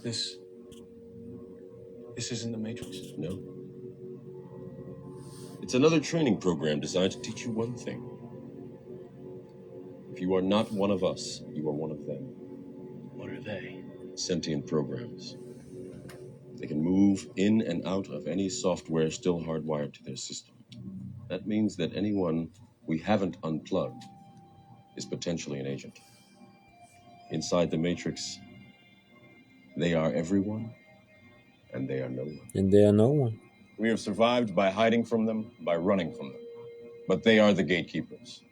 This isn't the Matrix? No. It's another training program designed to teach you one thing. If you are not one of us, you are one of them. What are they? Sentient programs. They can move in and out of any software still hardwired to their system. That means that anyone we haven't unplugged is potentially an agent. Inside the Matrix, they are everyone, and they are no one. And they are no one. We have survived by hiding from them, by running from them. But they are the gatekeepers.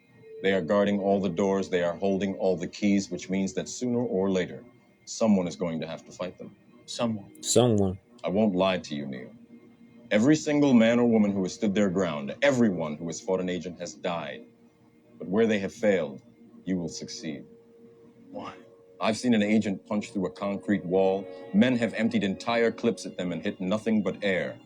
They are guarding all the doors, they are holding all the keys, which means that sooner or later, someone is going to have to fight them. Someone. I won't lie to you, Neo. Every single man or woman who has stood their ground, everyone who has fought an agent has died. But where they have failed, you will succeed. Why? I've seen an agent punch through a concrete wall. Men have emptied entire clips at them and hit nothing but air.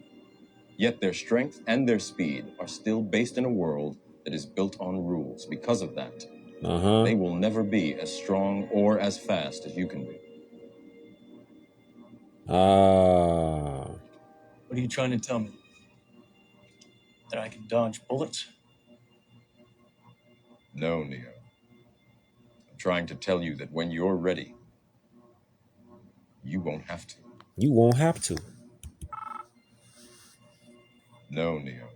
Yet their strength and their speed are still based in a world that is built on rules. Because of that, they will never be as strong or as fast as you can be. What are you trying to tell me? That I can dodge bullets? No, Neo. I'm trying to tell you that when you're ready, you won't have to. You won't have to. No, Neo.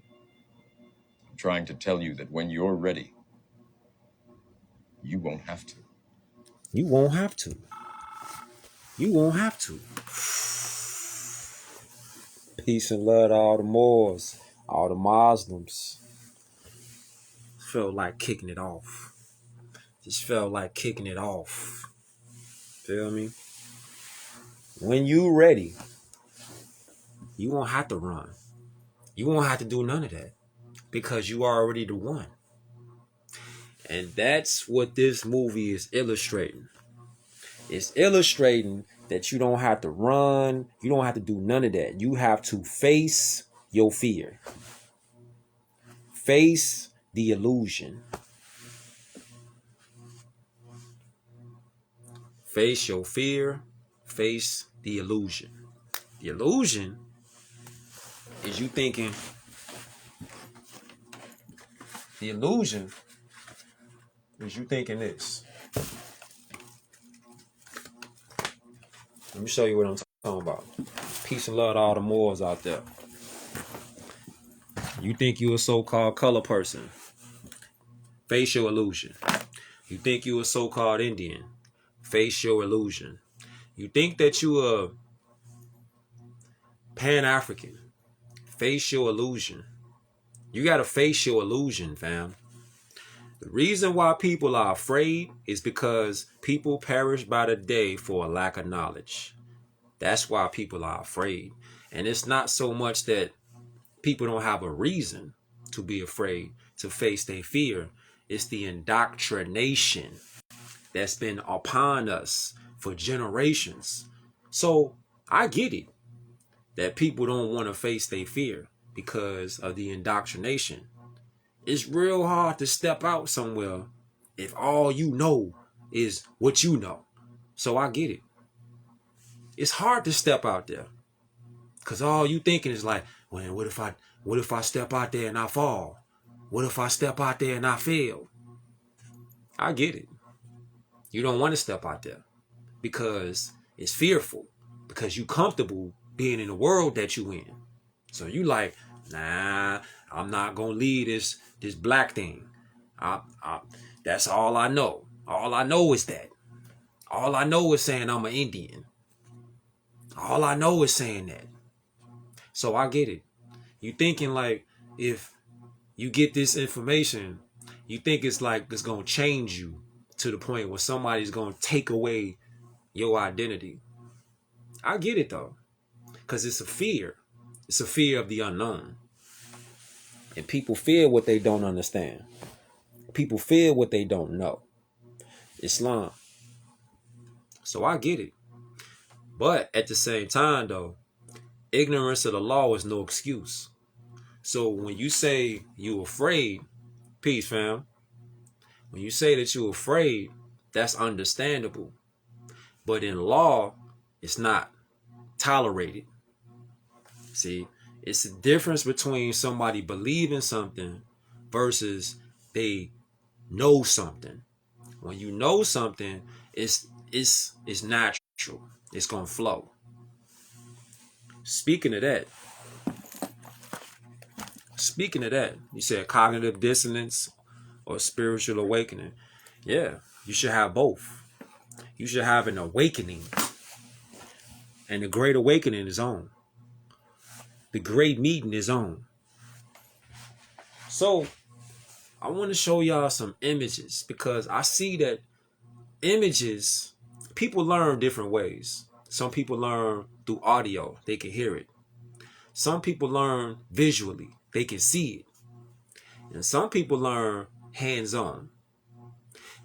I'm trying to tell you that when you're ready, you won't have to. You won't have to. You won't have to. Peace and love to all the Moors, all the Muslims. Felt like kicking it off. Just felt like kicking it off. Feel me? When you ready, you won't have to run. You won't have to do none of that because you are already the one. And that's what this movie is illustrating. It's illustrating that you don't have to run. You don't have to do none of that. You have to face your fear. Face the illusion. Face your fear. Face the illusion. The illusion is you thinking. The illusion is you thinking this. Let me show you what I'm talking about. Peace and love to all the Moors out there. You think you a so-called color person. Face your illusion. You think you a so-called Indian. Face your illusion. You think that you a Pan-African. Face your illusion. You got to face your illusion, fam. The reason why people are afraid is because people perish by the day for a lack of knowledge. That's why people are afraid. And it's not so much that people don't have a reason to be afraid, to face their fear. It's the indoctrination that's been upon us for generations. So I get it that people don't want to face their fear because of the indoctrination. It's real hard to step out somewhere if all you know is what you know. So I get it. It's hard to step out there because all you thinking is like, well, what if I step out there and I fall? What if I step out there and I fail? I get it. You don't want to step out there because it's fearful, because you comfortable being in the world that you in. So you like, nah, I'm not gonna leave this black thing. That's all I know. All I know is that. All I know is saying I'm an Indian. All I know is saying that. So I get it. You thinking like if you get this information, you think it's like it's gonna change you to the point where somebody's gonna take away your identity. I get it though, because it's a fear. It's a fear of the unknown. And people fear what they don't understand. People fear what they don't know. Islam. So I get it. But at the same time though, ignorance of the law is no excuse. So when you say you afraid, peace fam. When you say that you're afraid, that's understandable. But in law, it's not. tolerated. See, it's the difference between somebody believing something versus they know something. When you know something, it's natural. It's gonna flow. Speaking of that, you said cognitive dissonance or spiritual awakening. Yeah, you should have both. You should have an awakening. And the great awakening is on. The great meeting is on. So I want to show y'all some images because I see that images, people learn different ways. Some people learn through audio, they can hear it. Some people learn visually, they can see it. And some people learn hands-on.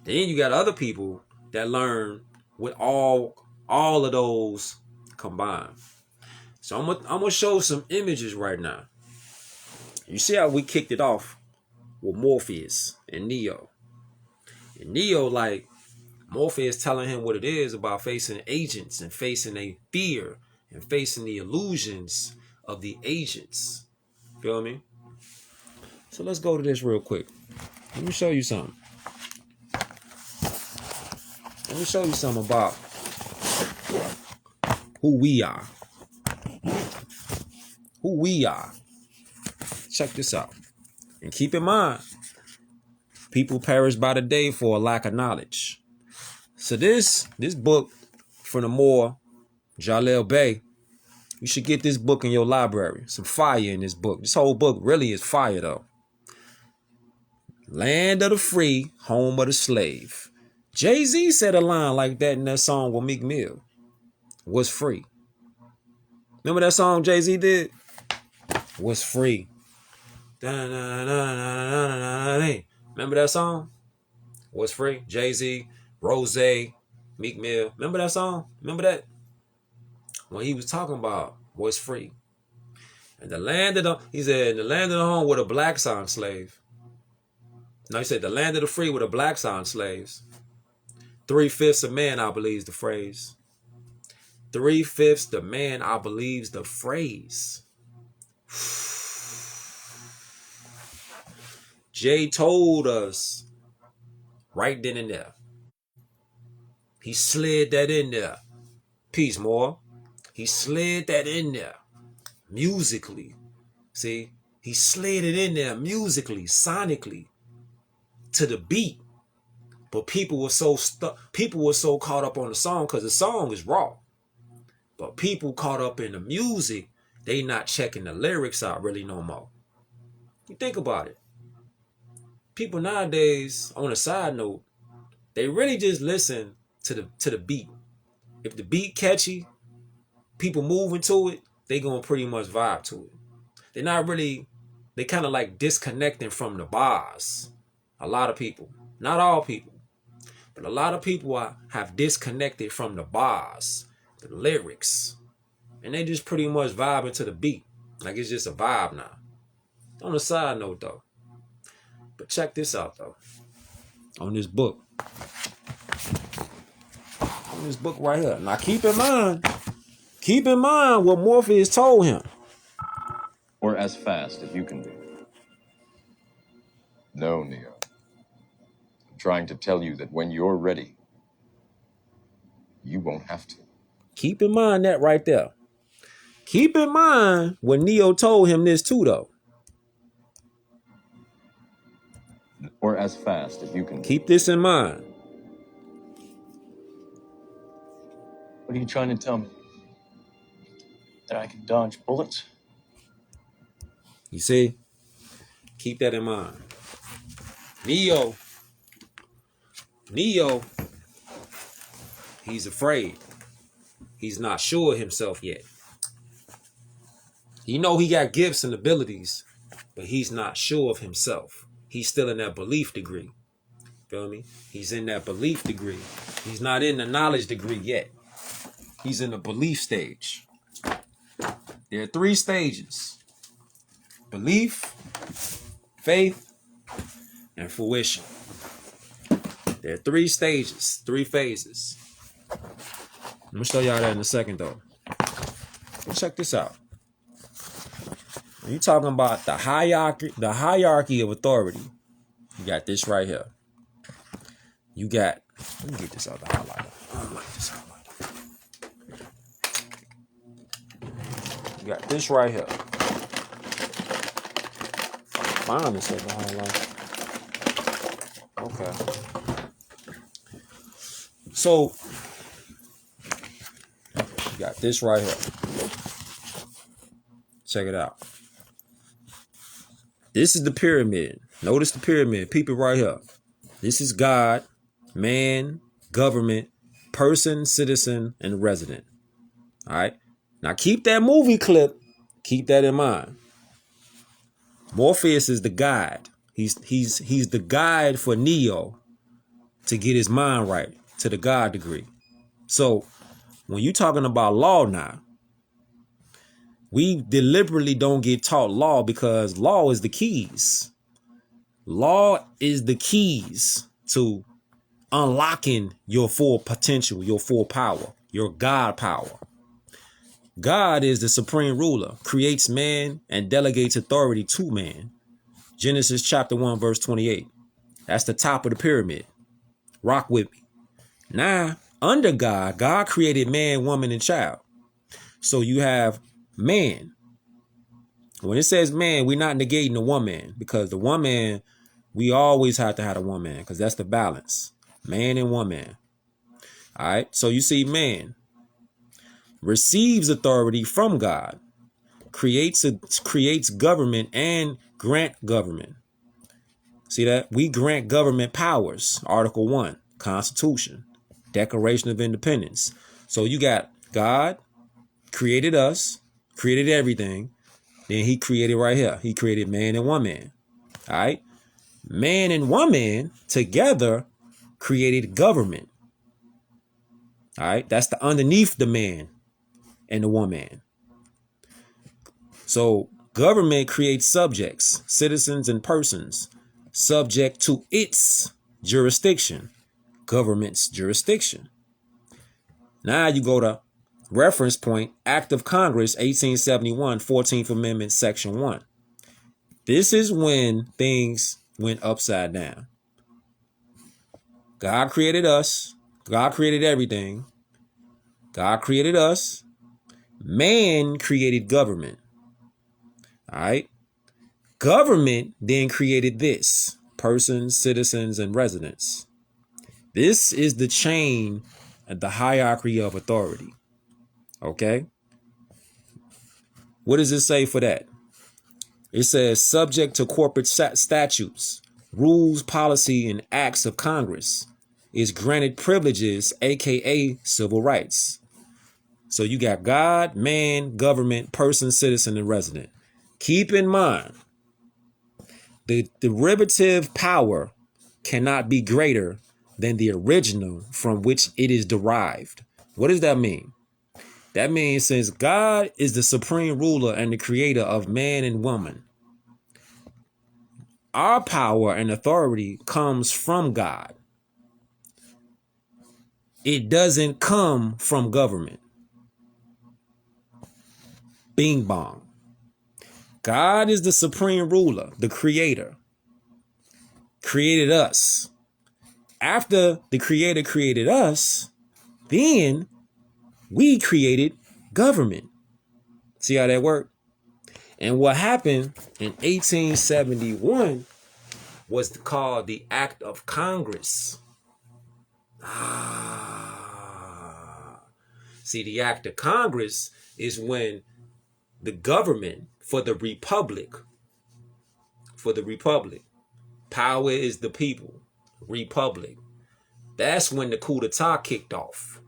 Then you got other people that learn with all of those combined. So I'm gonna show some images right now. You see how we kicked it off with Morpheus and Neo. And Neo, like, Morpheus telling him what it is about facing agents and facing a fear and facing the illusions of the agents. Feel me? So let's go to this real quick. Let me show you something. Let me show you something about who we are. Who we are. Check this out. And keep in mind, people perish by the day for a lack of knowledge. So this book from the Moor, Jalil Bey, you should get this book in your library. Some fire in this book. This whole book really is fire though. Land of the free, home of the slave. Jay-Z said a line like that in that song with Meek Mill. Was free. Remember that song Jay-Z did? Was free. Remember that song? Was free. Jay-Z, Rose, Meek Mill. Remember that song? Remember that? When he was talking about was free. And the land of the, he said, the land of the home with a black son slave. No, he said the land of the free with a black son slaves. 3/5 of man, I believe, is the phrase. 3/5 the man, I believe, is the phrase. Jay told us right then and there. He slid that in there. Peace, more. He slid that in there musically. See, he slid it in there musically, sonically, to the beat. But people were so caught up on the song because the song is raw. But people caught up in the music, they not checking the lyrics out really no more. You think about it. People nowadays, on a side note, they really just listen to the beat. If the beat catchy, people moving to it, they gonna pretty much vibe to it. They're not really, they kind of like disconnecting from the bars. A lot of people, not all people, but a lot of people have disconnected from the bars, the lyrics, and they just pretty much vibing to the beat. Like it's just a vibe now. On a side note though, but check this out though. On this book right here. Now keep in mind what Morpheus told him. Or as fast as you can be. No, Neo. I'm trying to tell you that when you're ready, you won't have to. Keep in mind that right there. Keep in mind when Neo told him this too, though. Or as fast as you can. Keep this in mind. What are you trying to tell me? That I can dodge bullets? You see? Keep that in mind. Neo, he's afraid. He's not sure of himself yet. He know he got gifts and abilities, but he's not sure of himself. He's still in that belief degree. Feel me? He's in that belief degree. He's not in the knowledge degree yet. He's in the belief stage. There are 3 stages. Belief, faith, and fruition. There are 3 stages, 3 phases. I'm going to show y'all that in a second, though. check this out. When you talking about the hierarchy of authority, you got this right here. You got, let me get this out the highlighter. I don't like this highlighter. You got this right here. Find this other highlighter. Okay. So you got this right here. Check it out. This is the pyramid. Notice the pyramid. Peep it right here. This is God, man, government, person, citizen, and resident. All right. Now keep that movie clip. Keep that in mind. Morpheus is the guide. He's the guide for Neo to get his mind right to the God degree. So when you're talking about law now, we deliberately don't get taught law because law is the keys. Law is the keys to unlocking your full potential, your full power, your God power. God is the supreme ruler, creates man and delegates authority to man. Genesis chapter 1, verse 28. That's the top of the pyramid. Rock with me. Now, under God, God created man, woman, and child. So you have man. When it says man, we're not negating the woman because the woman, we always have to have a woman because that's the balance. Man and woman. All right. So you see man receives authority from God, creates government and grant government. See that? We grant government powers. Article 1, Constitution, Declaration of Independence. So you got God created us, created everything. Then he created right here. He created man and woman. All right. Man and woman together created government. All right. That's the underneath the man and the woman. So government creates subjects, citizens, and persons subject to its jurisdiction, government's jurisdiction. Now you go to reference point, Act of Congress, 1871, 14th Amendment, Section 1. This is when things went upside down. God created us. God created everything. God created us. Man created government. All right. Government then created this: persons, citizens, and residents. This is the chain of the hierarchy of authority. Okay. What does it say for that? It says subject to corporate statutes, rules, policy, and acts of Congress, is granted privileges, aka civil rights. So you got God, man, government, person, citizen, and resident. Keep in mind, the derivative power cannot be greater than the original from which it is derived. What does that mean? That means since God is the supreme ruler and the creator of man and woman, our power and authority comes from God. It doesn't come from government. Bing bong. God is the supreme ruler, the creator, created us. After the creator created us, then we created government. See how that worked? And what happened in 1871 was called the Act of Congress. See, the Act of Congress is when the government for the republic, power is the people, republic. That's when the coup d'etat kicked off.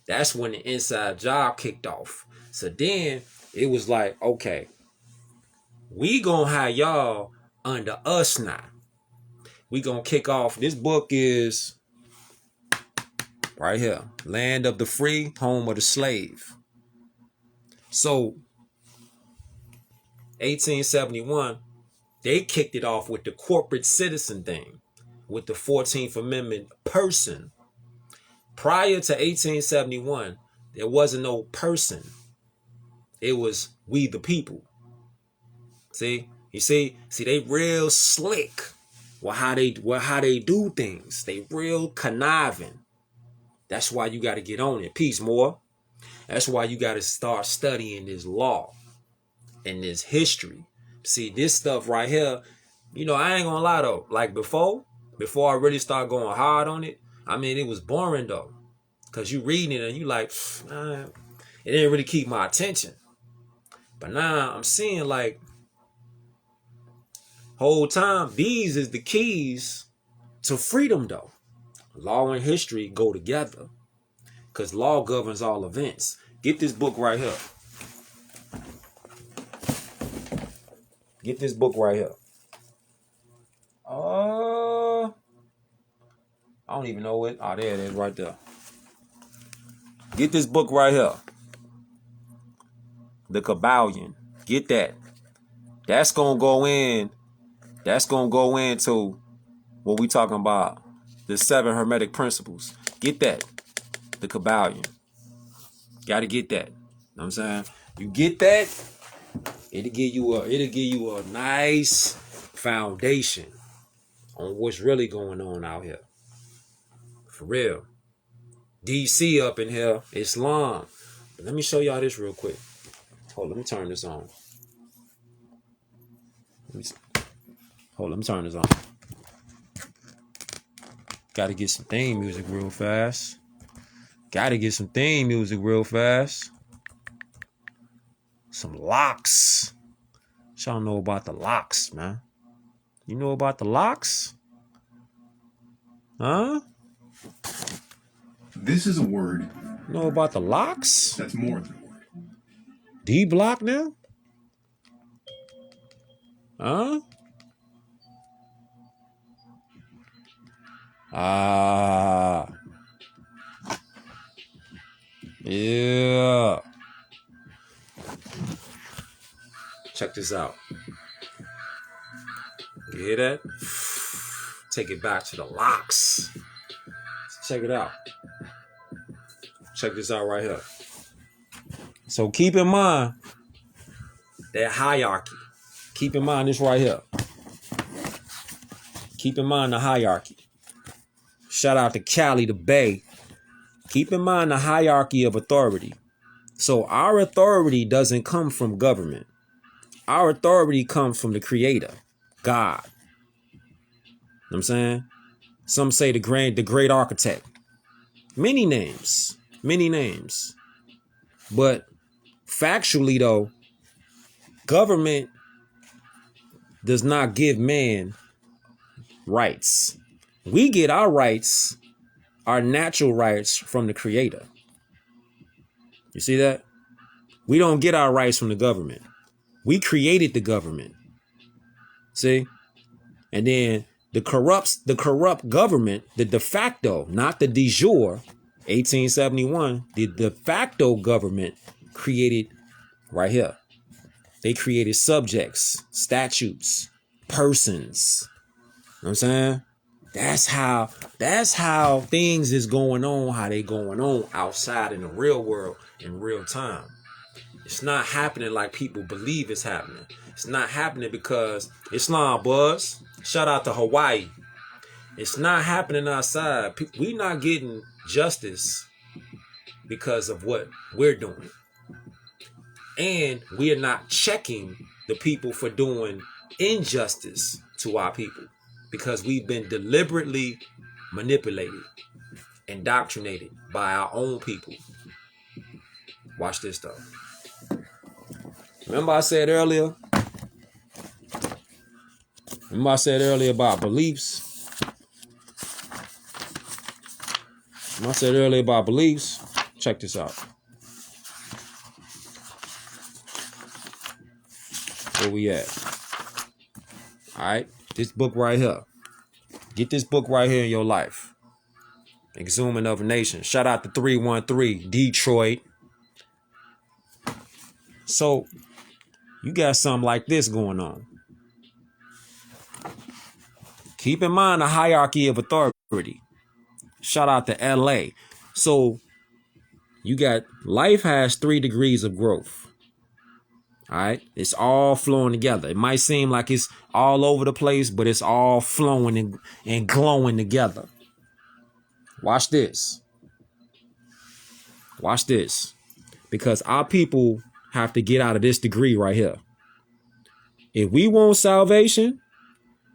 That's when the inside job kicked off. So then it was like, okay, we gonna have y'all under us now. We gonna kick off. This book is right here. Land of the Free, Home of the Slave. So 1871, they kicked it off with the corporate citizen thing, with the 14th Amendment person. Prior to 1871, there wasn't no person. It was we the people. See, you see, they real slick. Well, how they do things. They real conniving. That's why you got to get on it. Peace, more. That's why you got to start studying this law and this history. See, this stuff right here, you know, I ain't gonna lie though. Like before I really start going hard on it, I mean, it was boring though. Cause you reading it and you like, it didn't really keep my attention. But now I'm seeing like, whole time, these is the keys to freedom though. Law and history go together. Cause law governs all events. Get this book right here. Get this book right here. I don't even know it. Oh, there it is right there. Get this book right here. The Kabbalion. Get that. That's gonna go in. That's gonna go into what we talking about. The 7 Hermetic Principles. Get that. The Kabbalion. Gotta get that. You know what I'm saying? You get that, it'll give you a nice foundation on what's really going on out here. For real. DC up in here, Islam. But let me show y'all this real quick. Hold on, let me turn this on. Let me turn this on. Gotta get some theme music real fast. Some locks. Y'all know about the locks, man. You know about the locks? Huh? This is a word. You know about the locks? That's more than a word. D block now? Huh? Yeah. Check this out. You hear that? Take it back to the locks. Check it out. Check this out right here. So keep in mind that hierarchy. Keep in mind this right here. Keep in mind the hierarchy. Shout out to Cali, the Bay. Keep in mind the hierarchy of authority. So our authority doesn't come from government. Our authority comes from the Creator, God. You know what I'm saying? Some say the great architect. Many names. But factually though, government does not give man rights. We get our rights, our natural rights, from the Creator. You see that? We don't get our rights from the government. We created the government. See? And then the corrupt government, the de facto, not the de jure, 1871, the de facto government created right here. They created subjects, statutes, persons. You know what I'm saying? That's how things is going on, how they going on outside in the real world in real time. It's not happening like people believe it's happening. It's not happening because Islam buzz. Shout out to Hawaii. It's not happening outside. We not getting justice because of what we're doing. And we are not checking the people for doing injustice to our people because we've been deliberately manipulated, indoctrinated by our own people. Watch this though. Remember I said earlier about beliefs? Check this out. Where we at? All right. This book right here. Get this book right here in your life. Exhuming of a Nation. Shout out to 313 Detroit. So you got something like this going on. Keep in mind the hierarchy of authority. Shout out to LA. So you got life has 3 degrees of growth. All right. It's all flowing together. It might seem like it's all over the place, but it's all flowing and glowing together. Watch this. Watch this. Because our people have to get out of this degree right here. If we want salvation,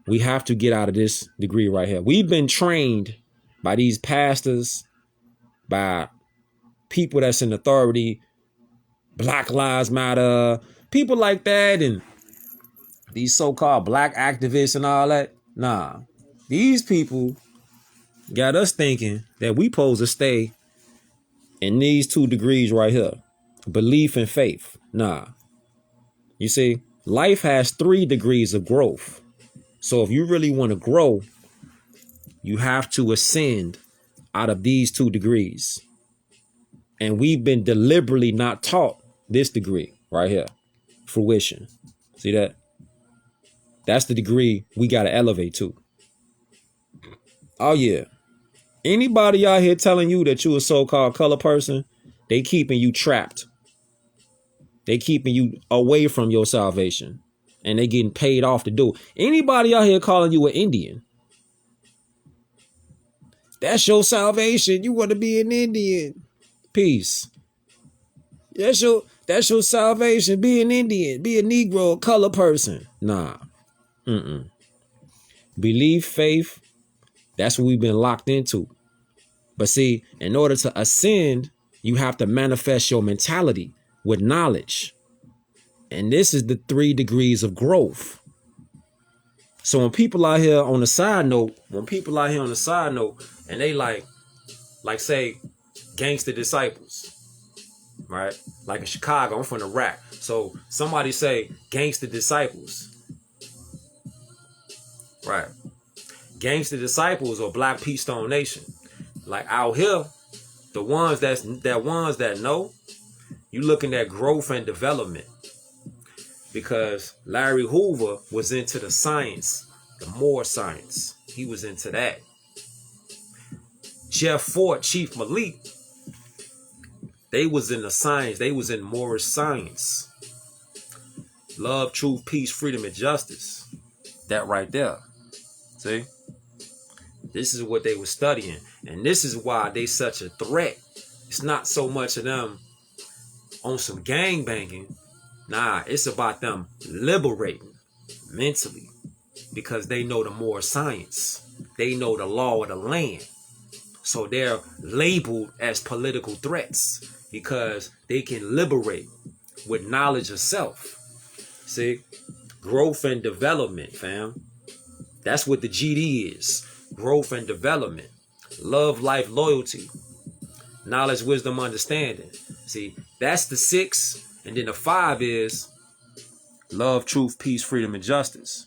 we have to get out of this degree right here. We've been trained by these pastors, by people that's in authority, Black Lives Matter, people like that, and these so-called black activists and all that. Nah, these people got us thinking that we supposed to stay in these 2 degrees right here. Belief and faith. Nah. You see, life has 3 degrees of growth. So if you really want to grow, you have to ascend out of these 2 degrees. And we've been deliberately not taught this degree right here. Fruition. See that? That's the degree we got to elevate to. Oh, yeah. Anybody out here telling you that you a so-called color person, they keeping you trapped. They keeping you away from your salvation. And they getting paid off to do it. Anybody out here calling you an Indian, that's your salvation. You want to be an Indian. Peace. That's your salvation. Be an Indian. Be a Negro, a color person. Nah. Belief, faith, that's what we've been locked into. But see, in order to ascend, you have to manifest your mentality with knowledge. And this is the 3 degrees of growth. So when people out here on the side note, and they like say gangster disciples, right? Like in Chicago, I'm from the rack. So somebody say gangster disciples, right? Gangster disciples or Black Peace Stone Nation. Like out here, the ones that know, you looking at growth and development. Because Larry Hoover was into the science, the more science. He was into that. Jeff Fort, Chief Malik, they was in the science. They was in Moorish science. Love, truth, peace, freedom, and justice. That right there. See? This is what they were studying. And this is why they such a threat. It's not so much of them on some gang banging. Nah, it's about them liberating mentally. Because they know the more science. They know the law of the land. So they're labeled as political threats. Because they can liberate with knowledge of self. See? Growth and development, fam. That's what the GD is. Growth and development. Love, life, loyalty. Knowledge, wisdom, understanding. See, that's the 6. And then the 5 is love, truth, peace, freedom, and justice.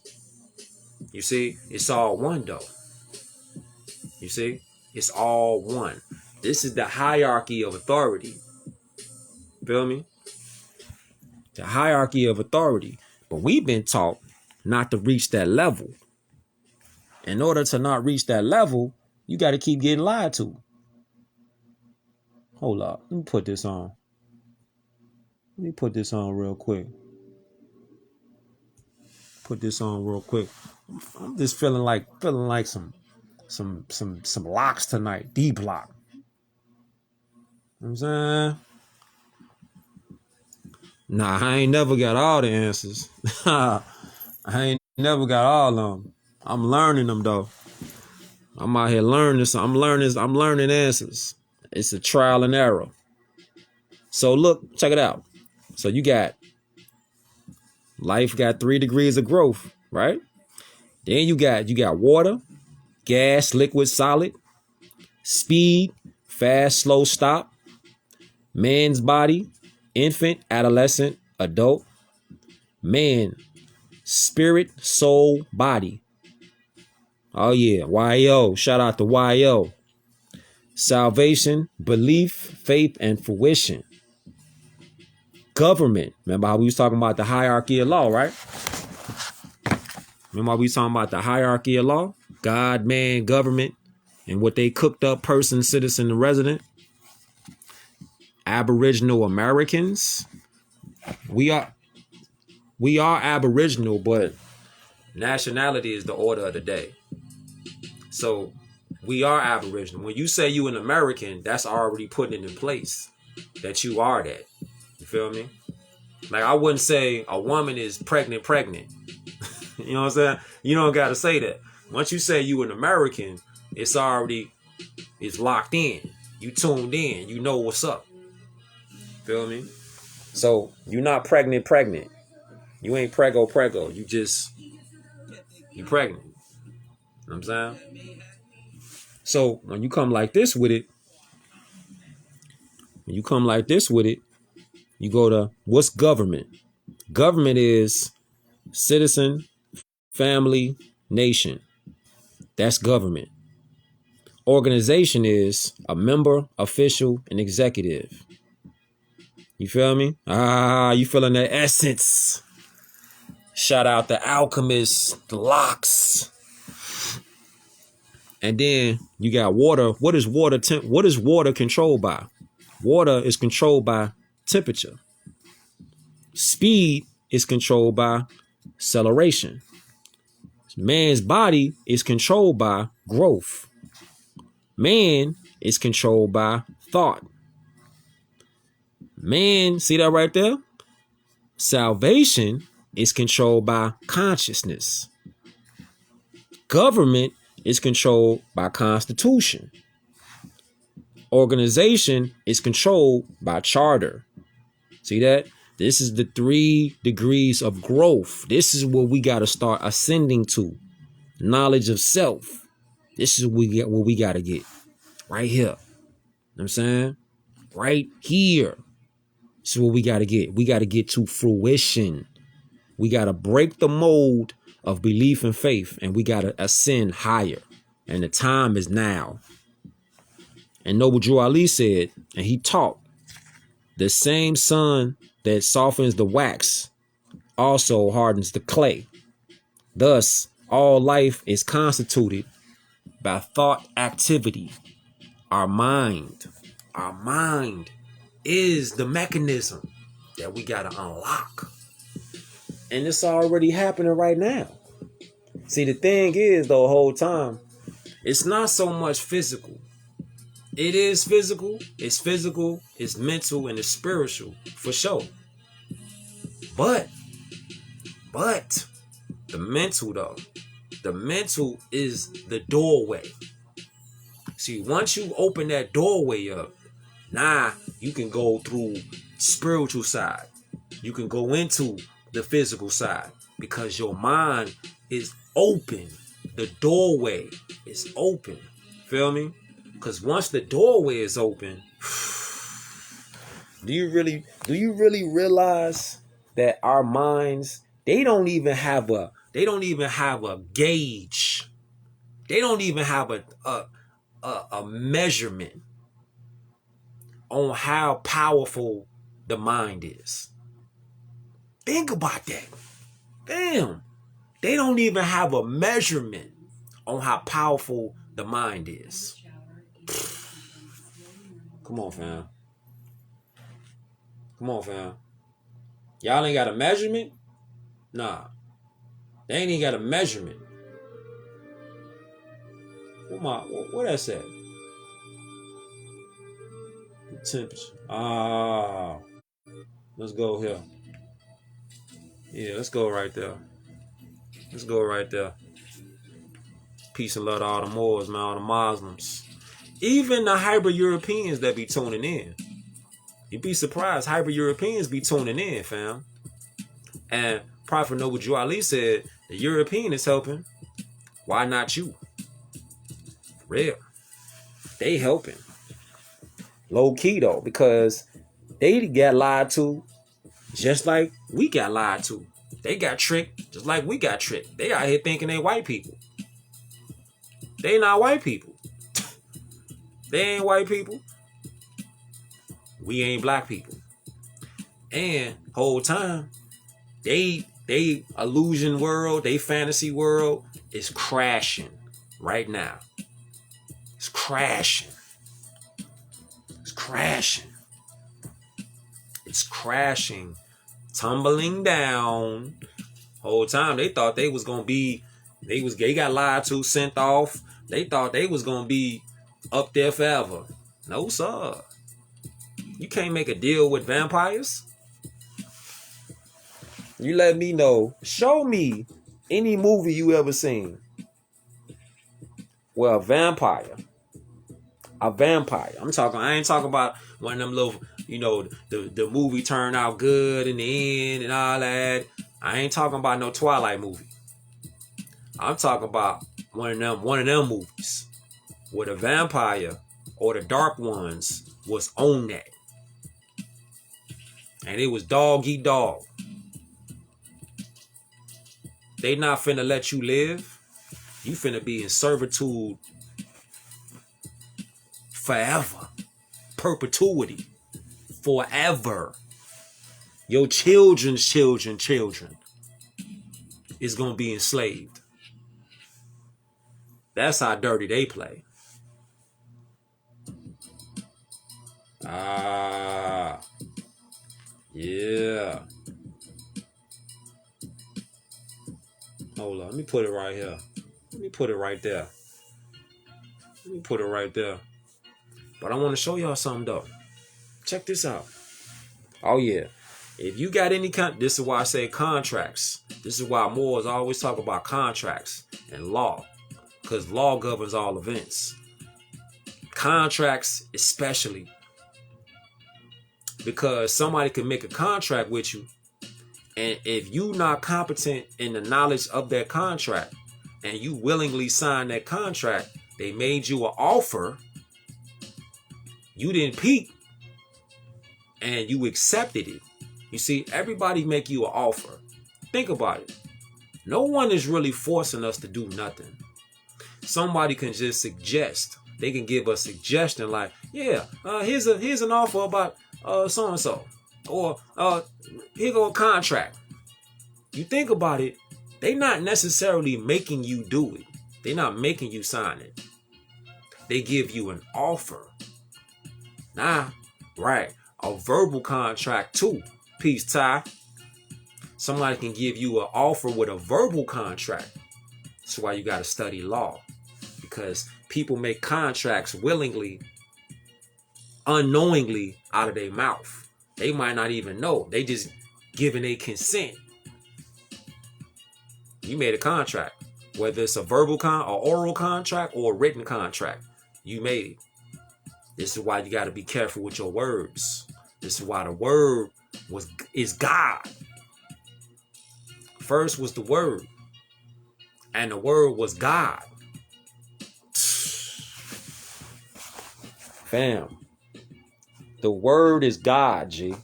You see, it's all one though. You see, it's all one. This is the hierarchy of authority. Feel me? The hierarchy of authority. But we've been taught not to reach that level. In order to not reach that level, you got to keep getting lied to. Hold up. Let me put this on. Let me put this on real quick. I'm just feeling like some locks tonight. D block. You know what I'm saying? Nah, I ain't never got all the answers. I ain't never got all of them. I'm learning them though. I'm out here learning this. I'm learning answers. It's a trial and error. So look, check it out. So you got life got 3 degrees of growth, right? Then you got water, gas, liquid, solid, speed, fast, slow, stop, man's body, infant, adolescent, adult, man, spirit, soul, body. Oh yeah, YO. Shout out to YO. Salvation, belief, faith, and fruition. Government. Remember how we was talking about the hierarchy of law, right? Remember how we was talking about the hierarchy of law? God, man, government, and what they cooked up: person, citizen, and resident. Aboriginal Americans. We are We are Aboriginal, but nationality is the order of the day. So we are Aboriginal. When you say you an American, that's already putting it in place that you are that. You feel me? Like I wouldn't say a woman is pregnant. You know what I'm saying? You don't got to say that. Once you say you an American, it's locked in. You tuned in. You know what's up. Feel me? So you're not pregnant. You ain't prego. You pregnant. You know what I'm saying? So when you come like this with it, you go to what's government? Government is citizen, family, nation. That's government. Organization is a member, official, and executive. You feel me? You feeling that essence. Shout out the alchemists, the locks. And then you got water. What is water controlled by? Water is controlled by temperature. Speed is controlled by acceleration. Man's body is controlled by growth. Man is controlled by thought. Man, see that right there? Salvation is controlled by consciousness. Government is controlled by constitution. Organization is controlled by charter. See that? This is the 3 degrees of growth. This is what we got to start ascending to. Knowledge of self. This is what we got to get. Right here. You know what I'm saying? Right here. This is what we got to get. We got to get to fruition. We got to break the mold of belief and faith, and we got to ascend higher. And the time is now. And Noble Drew Ali said, and he taught, the same sun that softens the wax also hardens the clay. Thus, all life is constituted by thought activity. Our mind is the mechanism that we got to unlock. And it's already happening right now. See, the thing is, the whole time, it's not so much physical. It is physical, it's mental, and it's spiritual, for sure. But the mental, though, the mental is the doorway. See, once you open that doorway up, now you can go through spiritual side. You can go into the physical side because your mind is open. The doorway is open. Feel me? Because once the doorway is open, do you really realize that our minds, they don't even have a gauge. They don't even have a measurement on how powerful the mind is. Think about that. Damn. They don't even have a measurement on how powerful the mind is. Come on, fam. Y'all ain't got a measurement? Nah. They ain't even got a measurement. What that said? The temperature. Let's go here. Yeah, let's go right there. Peace and love to all the Moors, man, all the Muslims. Even the Hyper-Europeans that be tuning in. You'd be surprised. Hyper-Europeans be tuning in, fam. And Prophet Noble Drew Ali said, the European is helping. Why not you? For real. They helping. Low key, though, because they got lied to just like we got lied to. They got tricked just like we got tricked. They out here thinking they white people. They not white people. They ain't white people. We ain't black people. And whole time, they illusion world, they fantasy world is crashing right now. It's crashing. tumbling down. Whole time they thought they was gonna be, they got lied to, sent off. They thought they was gonna be up there forever. No, sir. You can't make a deal with vampires. You let me know. Show me any movie you ever seen where a vampire. I'm talking. I ain't talking about one of them little, the movie turned out good in the end and all that. I ain't talking about no Twilight movie. I'm talking about one of them movies where the vampire or the dark ones was on that. And it was dog eat dog. They not finna let you live. You finna be in servitude forever. Perpetuity. Forever. Your children's children is gonna be enslaved. That's how dirty they play. Yeah. Hold on, let me put it right here. Let me put it right there. But I want to show y'all something though. Check this out. Oh yeah. If you got any this is why I say contracts. This is why Moors always talk about contracts and law. Because law governs all events. Contracts especially. Because somebody can make a contract with you, and if you not competent in the knowledge of that contract, and you willingly sign that contract, they made you an offer, you didn't peek, and you accepted it. You see, everybody make you an offer. Think about it. No one is really forcing us to do nothing. Somebody can just suggest. They can give a suggestion like, yeah, here's an offer about so-and-so. Or here go a contract. You think about it, they not necessarily making you do it. They're not making you sign it. They give you an offer. Right. A verbal contract too. Peace, Ty. Somebody can give you an offer with a verbal contract. That's why you got to study law. Because people make contracts willingly, unknowingly out of their mouth. They might not even know. They just giving a consent. You made a contract. Whether it's a verbal or oral contract or a written contract. You made it. This is why you got to be careful with your words. This is why the word is God. First was the word. And the word was God. Fam. The word is God, G.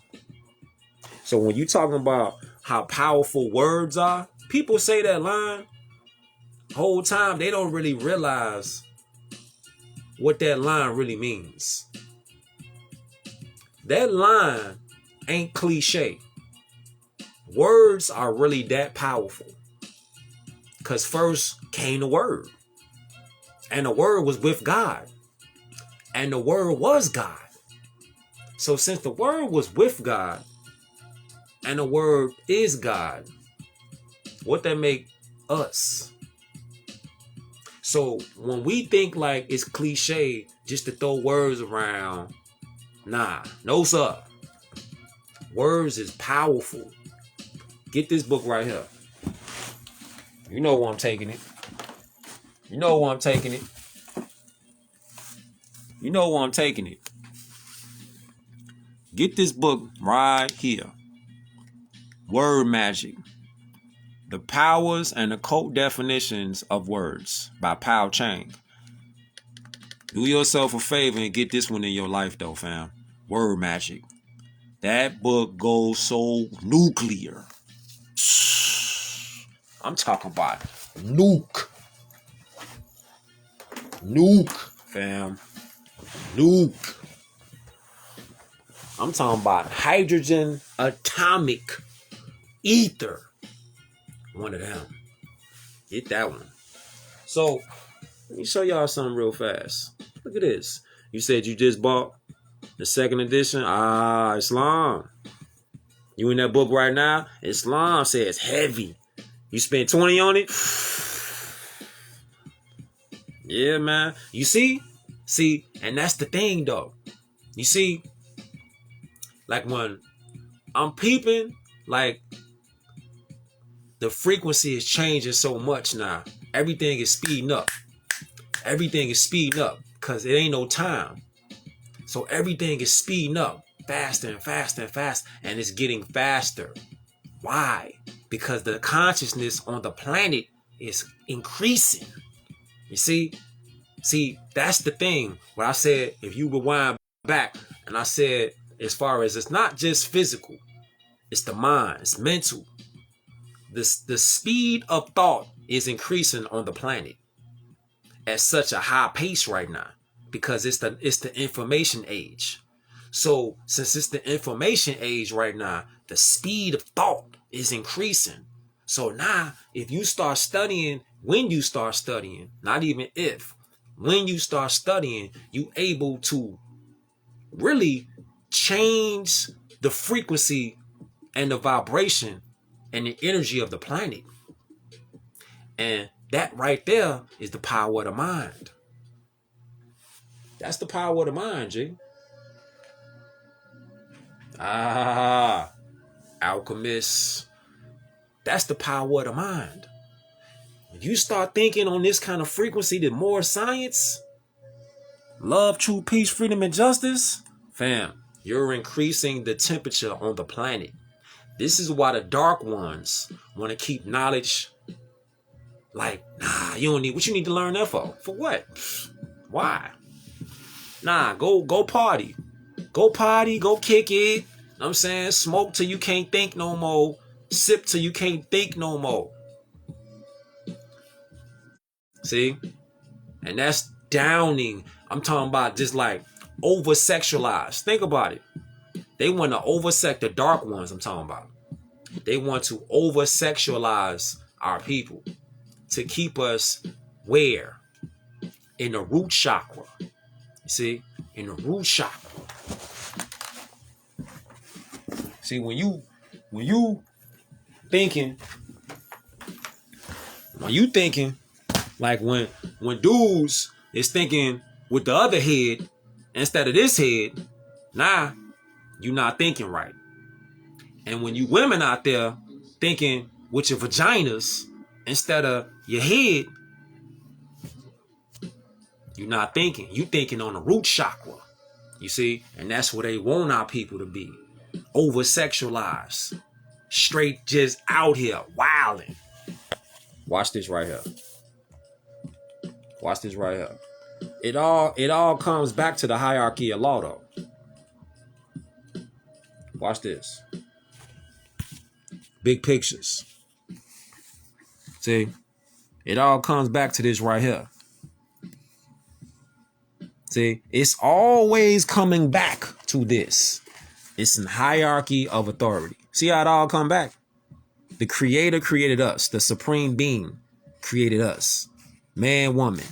So when you talking about how powerful words are, people say that line whole time. They don't really realize what that line really means. That line ain't cliche. Words are really that powerful. Because first came the word. And the word was with God. And the word was God. So since the word was with God and the word is God, what that make us? So when we think like it's cliche just to throw words around, no sir. Words is powerful. Get this book right here. You know where I'm taking it. You know where I'm taking it. You know where I'm taking it. Get this book right here. Word Magic. The Powers and Occult Definitions of Words by Pao Chang. Do yourself a favor and get this one in your life though, fam. Word Magic. That book goes so nuclear. I'm talking about nuke. Nuke, fam. Nuke. I'm talking about hydrogen atomic ether. One of them. Get that one. So, let me show y'all something real fast. Look at this. You said you just bought the second edition? Islam. You in that book right now? Islam says heavy. You spend 20 on it? Yeah, man. You see? See, and that's the thing though. You see, like when I'm peeping, like the frequency is changing so much now. Everything is speeding up. Everything is speeding up because it ain't no time. So everything is speeding up faster and faster and faster, and it's getting faster. Why? Because the consciousness on the planet is increasing. You see? See, that's the thing. What I said, if you rewind back, and I said, as far as it's not just physical, it's the mind, it's mental. The speed of thought is increasing on the planet at such a high pace right now because it's the information age. So since it's the information age right now, the speed of thought is increasing. So now if you start studying, when you start studying, not even if, when you start studying, you able to really change the frequency and the vibration and the energy of the planet. And that right there is the power of the mind. That's the power of the mind, G. Alchemist. That's the power of the mind. When you start thinking on this kind of frequency, the more science, love, truth, peace, freedom, and justice, fam, you're increasing the temperature on the planet. This is why the dark ones want to keep knowledge like, nah, you don't need, what you need to learn that for? For what? Why? Nah, go party. Go party, go kick it. Know what I'm saying? Smoke till you can't think no more. Sip till you can't think no more. See? And that's downing. I'm talking about just like over-sexualized. Think about it. They want to over-sex the dark ones I'm talking about. They want to over-sexualize our people to keep us where? In the root chakra. You see? In the root chakra. See, when you thinking like when dudes is thinking with the other head instead of this head, nah, you're not thinking right. And when you women out there thinking with your vaginas instead of your head, you're not thinking. You thinking on the root chakra. You see? And that's where they want our people to be. Over-sexualized. Straight just out here wilding. Watch this right here. Watch this right here. It all comes back to the hierarchy of law though. Watch this. Big pictures. See? It all comes back to this right here. See? It's always coming back to this. It's a hierarchy of authority. See how it all come back? The creator created us. The supreme being created us. Man, woman.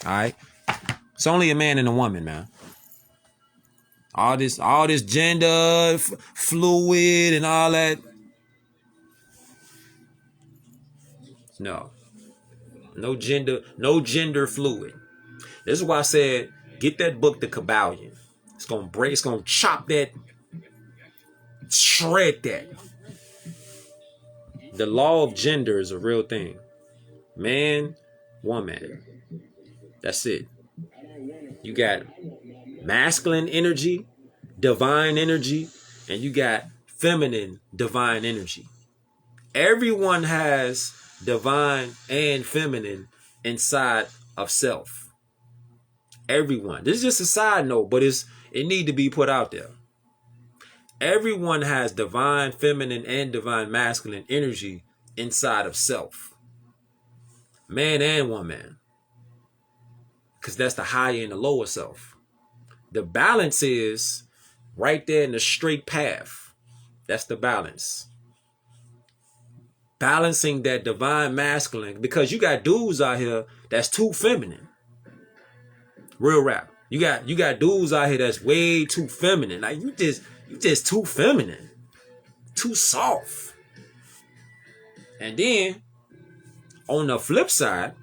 All right? It's only a man and a woman, man. All this gender fluid and all that. No gender fluid. This is why I said, get that book, The Kabbalion. It's gonna chop that, shred that. The law of gender is a real thing. Man, woman. That's it. You got masculine energy, divine energy, and you got feminine divine energy. Everyone has divine and feminine inside of self. Everyone. This is just a side note, but it need to be put out there. Everyone has divine feminine and divine masculine energy inside of self. Man and woman. Because that's the higher and the lower self. The balance is right there in the straight path. That's the balance. Balancing that divine masculine. Because you got dudes out here that's too feminine. Real rap. You got dudes out here that's way too feminine. Like you just too feminine. too soft. And then on the flip side,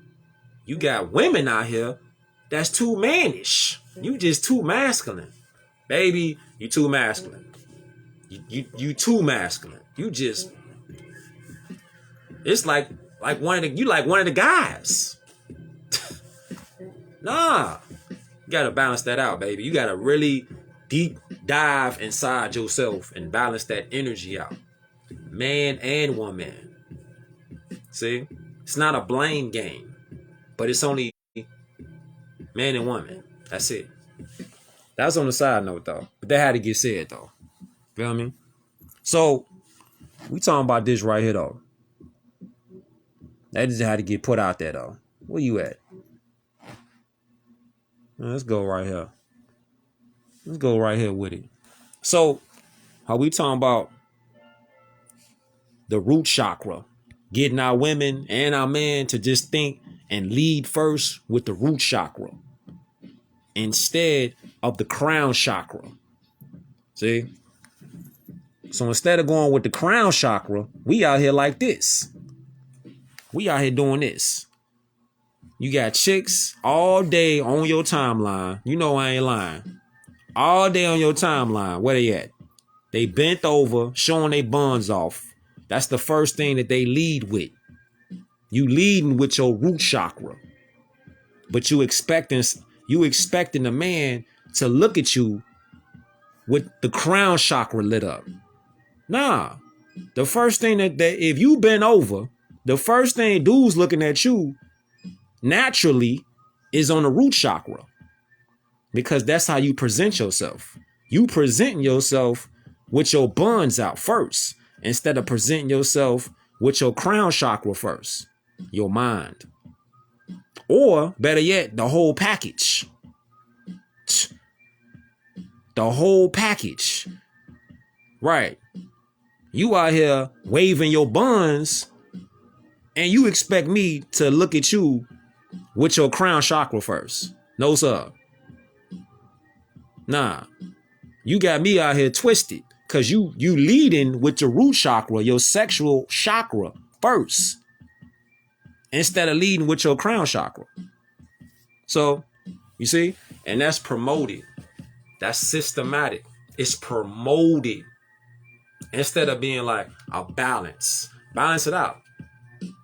you got women out here that's too mannish. You just too masculine. Baby, you too masculine. You too masculine. You just, it's like one of the guys. Nah. You gotta balance that out, baby. You gotta really deep dive inside yourself and balance that energy out. Man and woman. See? It's not a blame game, but it's only man and woman. That's it. That's on the side note though. But that had to get said though. Feel me? So we talking about this right here though. That just had to get put out there though. Where you at? Let's go right here. Let's go right here with it. So, how we talking about the root chakra, getting our women and our men to just think and lead first with the root chakra instead of the crown chakra. See? So instead of going with the crown chakra, we out here like this. We out here doing this. You got chicks all day on your timeline. You know I ain't lying. All day on your timeline. Where they at? They bent over, showing their buns off. That's the first thing that they lead with. You leading with your root chakra. But you expecting a man to look at you with the crown chakra lit up. Nah. The first thing that if you bend over, the first thing dude's looking at you naturally is on the root chakra, because that's how you present yourself. You present yourself with your buns out first instead of presenting yourself with your crown chakra first, your mind. Or better yet, the whole package. The whole package. Right. You out here waving your buns and you expect me to look at you with your crown chakra first. No, sir. Nah. You got me out here twisted because you leading with your root chakra, your sexual chakra first, instead of leading with your crown chakra. So, you see? And that's promoted. That's systematic. It's promoted. Instead of being like a balance. Balance it out.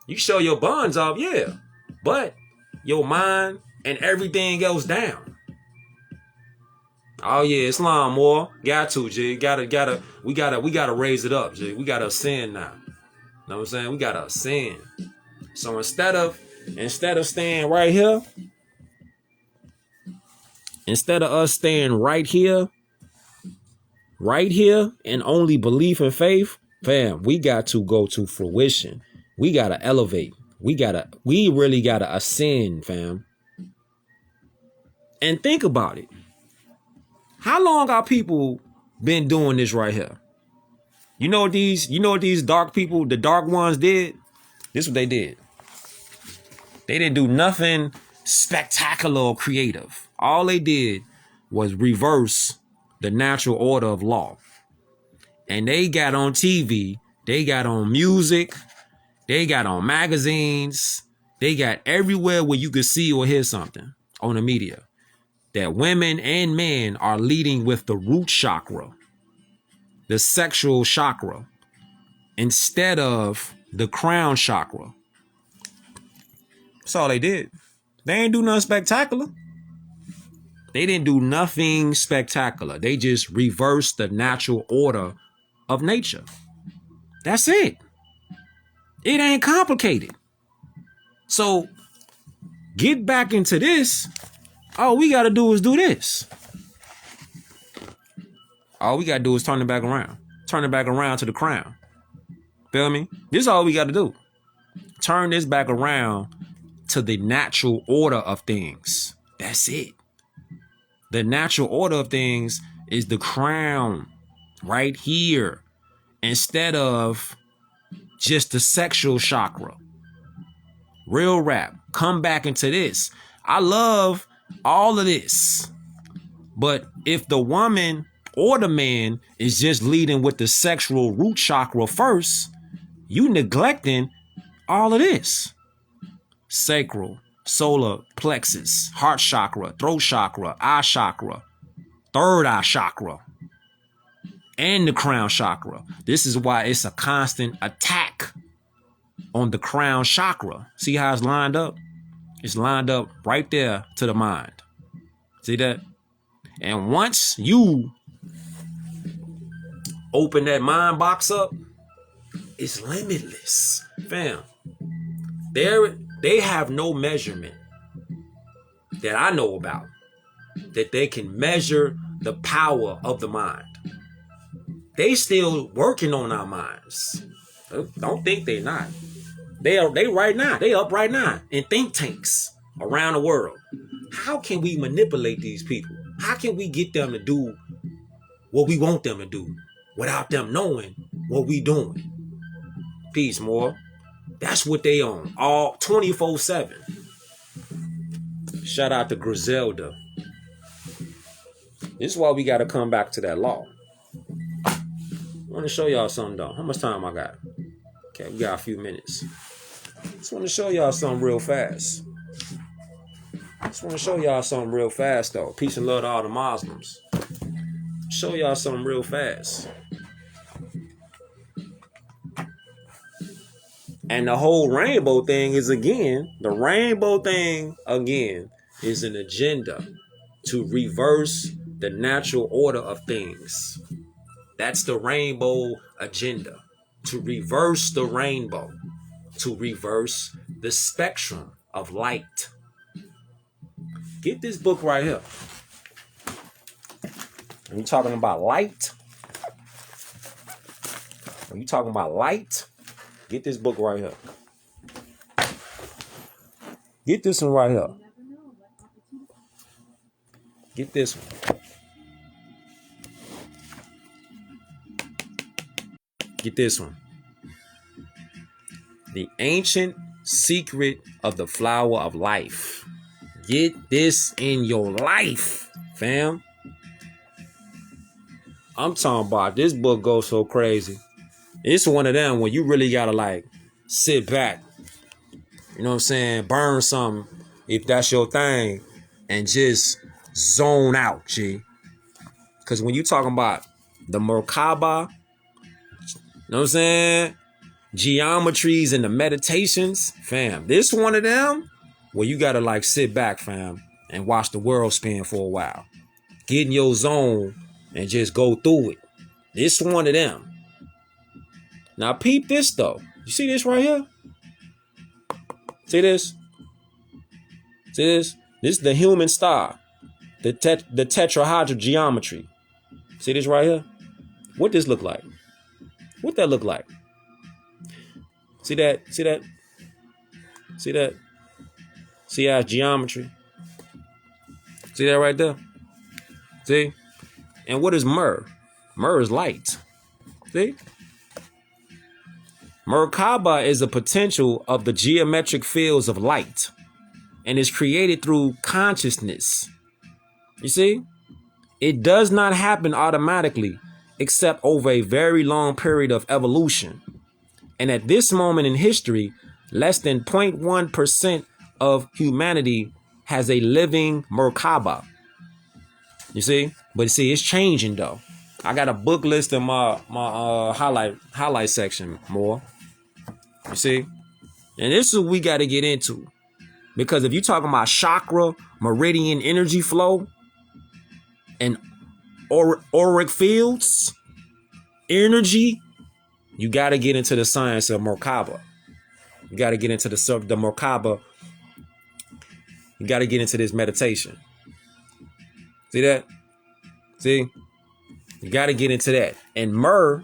You show your buns off, yeah. But your mind and everything else down. Oh yeah, Islam more. Got to, G. We gotta raise it up, G. We gotta ascend now. Know what I'm saying? We gotta ascend. So instead of staying right here, instead of us staying right here, and only belief and faith, fam, we got to go to fruition. We gotta elevate. We really gotta ascend, fam. And think about it. How long are people been doing this right here? You know what these dark people, the dark ones did? This is what they did. They didn't do nothing spectacular or creative. All they did was reverse the natural order of law. And they got on TV, they got on music, they got on magazines, they got everywhere where you could see or hear something on the media. That women and men are leading with the root chakra, the sexual chakra, instead of the crown chakra. That's all they did. They ain't do nothing spectacular. They didn't do nothing spectacular. They just reversed the natural order of nature. That's it. It ain't complicated. So get back into this. All we got to do is do this. All we got to do is turn it back around. Turn it back around to the crown. Feel me? This is all we got to do. Turn this back around to the natural order of things. That's it. The natural order of things is the crown right here instead of just the sexual chakra. Real rap. Come back into this. I love all of this. But if the woman or the man is just leading with the sexual root chakra first, you neglecting all of this. Sacral, solar plexus, heart chakra, throat chakra, eye chakra, third eye chakra, and the crown chakra. This is why it's a constant attack on the crown chakra. See how it's lined up? It's lined up right there to the mind. See that? And once you open that mind box up, it's limitless. Fam, they have no measurement that I know about that they can measure the power of the mind. They still working on our minds. Don't think they're not. They right now. They up right now in think tanks around the world. How can we manipulate these people? How can we get them to do what we want them to do without them knowing what we doing? Peace, more. That's what they on all 24/7. Shout out to Griselda. This is why we got to come back to that law. I want to show y'all something though. How much time I got? Okay, we got a few minutes. Just want to show y'all something real fast. Though. Peace and love to all the Muslims. Show y'all something real fast. And the whole rainbow thing is an agenda to reverse the natural order of things. That's the rainbow agenda. To reverse the rainbow. To reverse the spectrum of light. Get this book right here. When you're talking about light, get this book right here. Get this one right here. Get this one. Get this one. The Ancient Secret of the Flower of Life. Get this in your life, fam. I'm talking about this book goes so crazy. It's one of them where you really gotta like sit back, you know what I'm saying, burn something if that's your thing, and just zone out, G. Because when you talking about the Merkabah, you know what I'm saying, geometries and the meditations, fam, this one of them where you gotta like sit back, fam, and watch the world spin for a while. Get in your zone and just go through it. This one of them. Now peep this though. You see this right here? See this? See this? This is the human star. The tetrahedral geometry. See this right here? What this look like? What that look like? See that? See that? See that? See how it's geometry? See that right there? See? And what is myrrh? Myrrh is light. See? Merkabah is a potential of the geometric fields of light and is created through consciousness. You see? It does not happen automatically except over a very long period of evolution. And at this moment in history, less than 0.1% of humanity has a living Merkabah. You see? But see, it's changing though. I got a book list in my highlight section more. You see? And this is what we got to get into. Because if you're talking about chakra, meridian energy flow, and auric fields, energy, you got to get into the science of Merkabah. You got to get into the Merkabah. You got to get into this meditation. See that? See? You got to get into that. And myrrh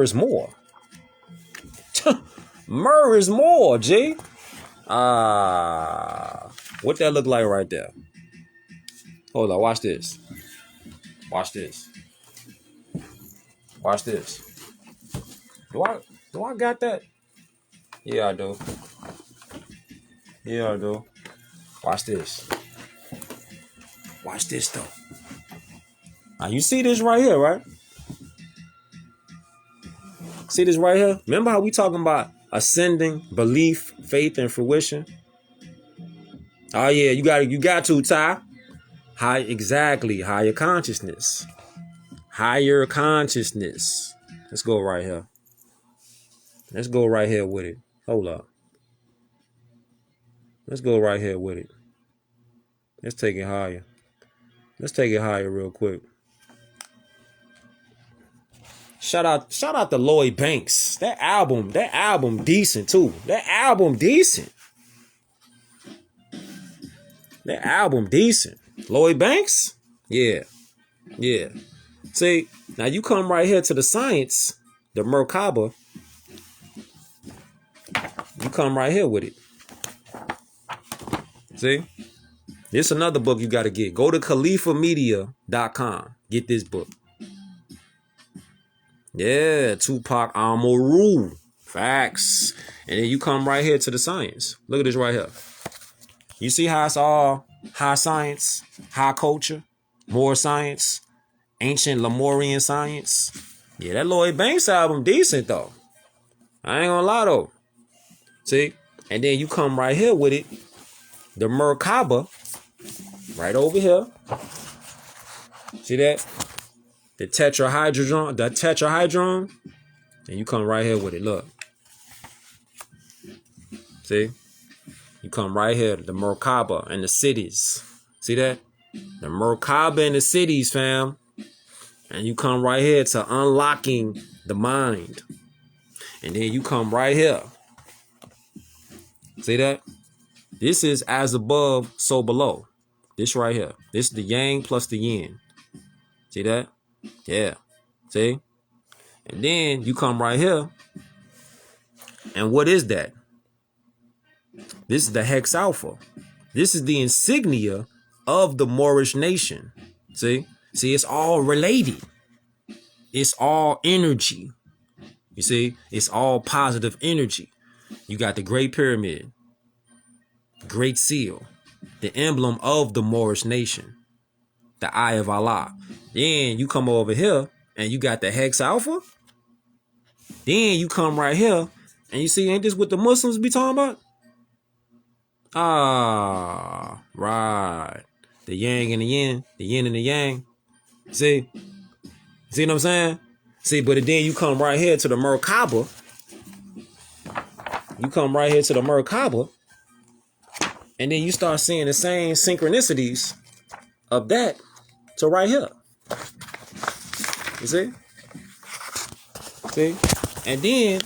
is more. Myrrh is more, G. What that look like right there? Hold on, watch this. Watch this. Watch this. Do I got that? Yeah, I do. Yeah, I do. Watch this. Watch this though. Now you see this right here, right? See this right here? Remember how we talking about ascending, belief, faith, and fruition? Oh yeah, you got to, Ty. Exactly, higher consciousness. Higher consciousness. Let's go right here. Let's go right here with it. Hold up. Let's go right here with it. Let's take it higher. Let's take it higher real quick. Shout out to Lloyd Banks. That album decent too. That album decent. Lloyd Banks? Yeah. See, now you come right here to the science, the Merkabah. You come right here with it. See? This is another book you got to get. Go to khalifamedia.com. Get this book. Yeah, Tupac Amaru. Facts. And then you come right here to the science. Look at this right here. You see how it's all high science, high culture, more science, ancient Lemurian science. Yeah, that Lloyd Banks album decent though. I ain't gonna lie though. See? And then you come right here with it. The Merkabah. Right over here. See that? The tetrahydron. And you come right here with it. Look. See? You come right here. The Merkabah and the cities. See that? The Merkabah and the cities, fam. And you come right here to unlocking the mind. And then you come right here. See that? This is as above, so below. This right here. This is the yang plus the yin. See that? Yeah. See? And then you come right here. And what is that? This is the hex alpha. This is the insignia of the Moorish nation. See? See, it's all related. It's all energy. You see? It's all positive energy. You got the Great Pyramid. Great Seal. The emblem of the Moorish nation. The Eye of Allah. Then you come over here and you got the Hex Alpha. Then you come right here and you see, ain't this what the Muslims be talking about? Ah, right. The yang and the yin. The yin and the yang. See? See what I'm saying? See, but then you come right here to the Merkabah. You come right here to the Merkabah. And then you start seeing the same synchronicities of that to right here. You see? See? And then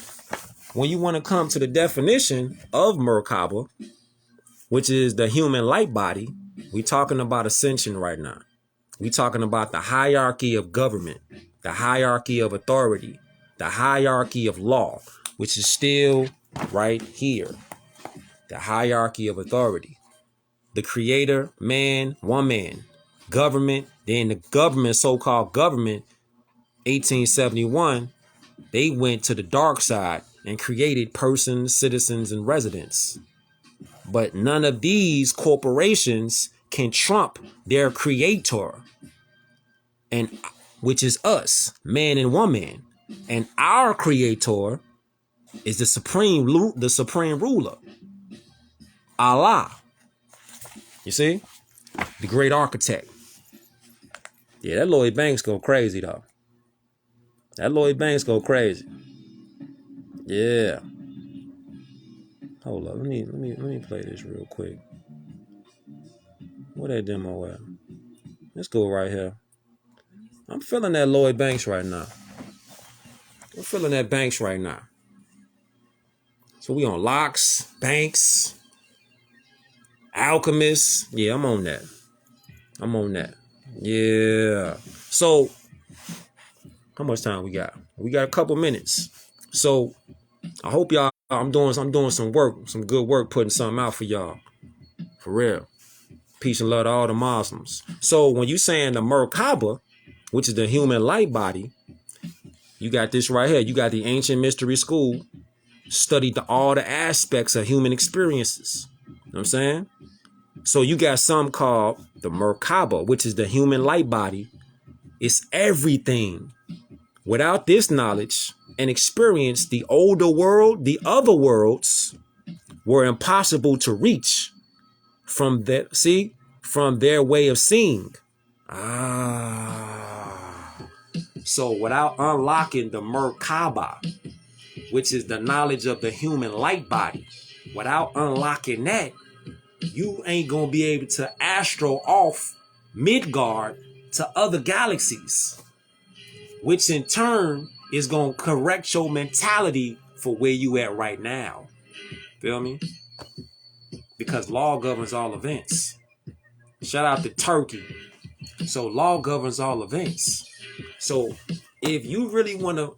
when you want to come to the definition of Merkabah, which is the human light body, we talking about ascension right now. We talking about the hierarchy of government, the hierarchy of authority, the hierarchy of law, which is still right here. The hierarchy of authority. The creator, man, woman, government, then the government, so-called government, 1871, they went to the dark side and created persons, citizens, and residents. But none of these corporations can trump their creator, and which is us, man and woman. And our creator is the supreme ruler. Allah. You see? The great architect. Yeah, that Lloyd Banks go crazy though. That Lloyd Banks go crazy. Yeah. Hold up. Let me play this real quick. Where that demo at? Let's go right here. I'm feeling that Lloyd Banks right now. I'm feeling that Banks right now. So we on Locks, Banks, Alchemist. Yeah, I'm on that. Yeah. So, how much time we got? We got a couple minutes. So, I hope y'all. I'm doing some work, some good work, putting something out for y'all. For real. Peace and love to all the Muslims. So, when you saying the Merkabah, which is the human light body, you got this right here. You got the ancient mystery school, studied all the aspects of human experiences. You know what I'm saying? So you got something called the Merkabah, which is the human light body. is everything. Without this knowledge and experience, the older world, the other worlds were impossible to reach from their way of seeing. So without unlocking the Merkabah, which is the knowledge of the human light body, without unlocking that, you ain't gonna be able to astro off Midgard to other galaxies, which in turn is gonna correct your mentality for where you at right now. Feel me? Because law governs all events. Shout out to Turkey. So law governs all events. So if you really want to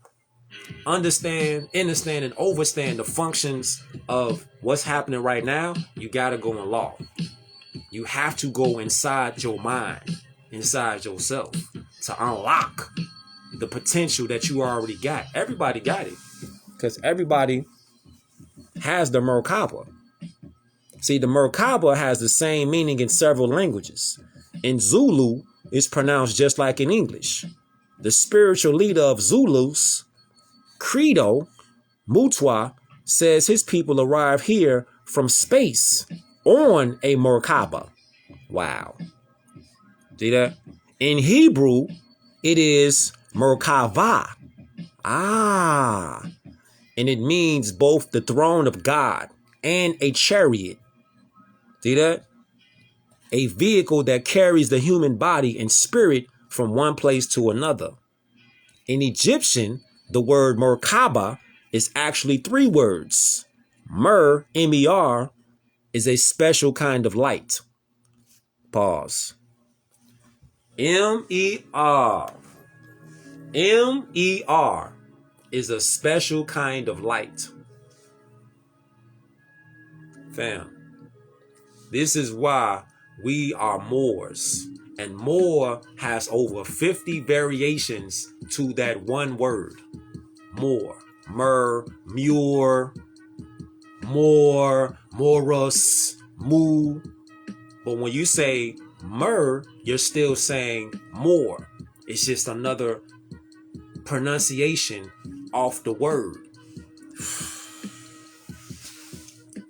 understand, and overstand the functions of what's happening right now, you got to go in law. You have to go inside your mind, inside yourself, to unlock the potential that you already got. Everybody got it, because everybody has the Merkabah. See, the Merkabah has the same meaning in several languages. In Zulu, it's pronounced just like in English. The spiritual leader of Zulus, Credo Mutwa, says his people arrive here from space on a Merkabah. Wow. See that? In Hebrew, it is Merkavah. And it means both the throne of God and a chariot. See that? A vehicle that carries the human body and spirit from one place to another. In Egyptian, the word Merkabah is actually 3 words. Mer, M-E-R, is a special kind of light. Pause. M-E-R. M-E-R is a special kind of light. Fam, this is why we are Moors. And Moor has over 50 variations to that one word. Moor. Mer, Muir, Moor, Morus, Mu. But when you say Mer, you're still saying more. It's just another pronunciation off the word.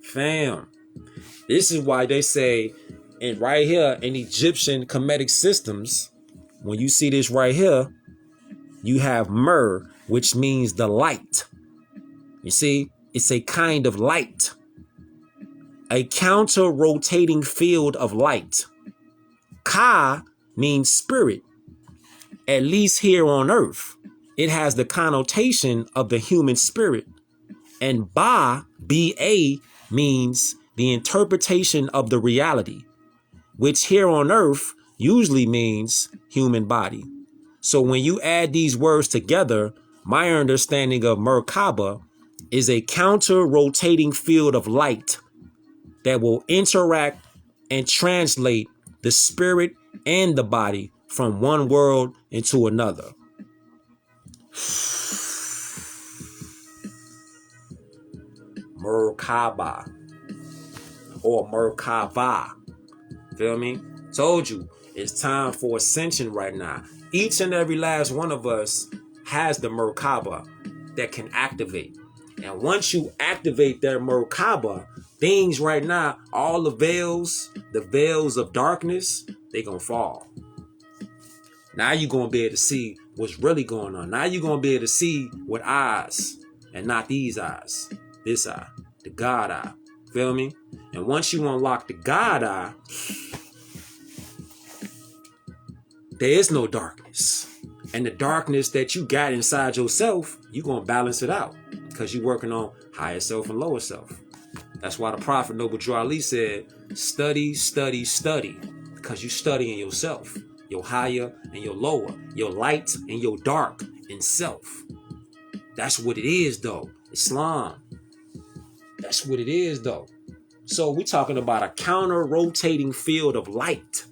Fam, this is why they say, and right here in Egyptian Kemetic systems, when you see this right here, you have Mer, which means the light. You see, it's a kind of light, a counter-rotating field of light. Ka means spirit, at least here on earth. It has the connotation of the human spirit. And Ba, B-A, means the interpretation of the reality, which here on earth usually means human body. So when you add these words together, my understanding of Merkabah is a counter-rotating field of light that will interact and translate the spirit and the body from one world into another. Merkabah or Merkavah. Feel me? Told you, it's time for ascension right now. Each and every last one of us has the Merkabah that can activate. And once you activate that Merkabah, things right now, all the veils of darkness, they gonna fall. Now you're gonna be able to see what's really going on. Now you're gonna be able to see with eyes and not these eyes. This eye, the God eye. Feel me? And once you unlock the God eye, there is no darkness. And the darkness that you got inside yourself, you're going to balance it out because you're working on higher self and lower self. That's why the Prophet Noble Drew Ali said, study, study, study, because you're studying yourself, your higher and your lower, your light and your dark in self. That's what it is, though. Islam. That's what it is, though. So we're talking about a counter-rotating field of light.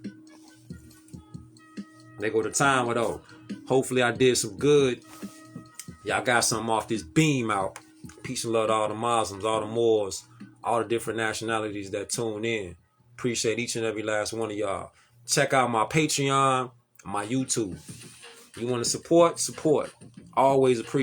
They go to time with, oh, hopefully I did some good. Y'all got something off this beam out. Peace and love to all the Muslims, all the Moors, all the different nationalities that tune in. Appreciate each and every last one of y'all. Check out my Patreon, my YouTube. You want to support? Support. Always appreciate.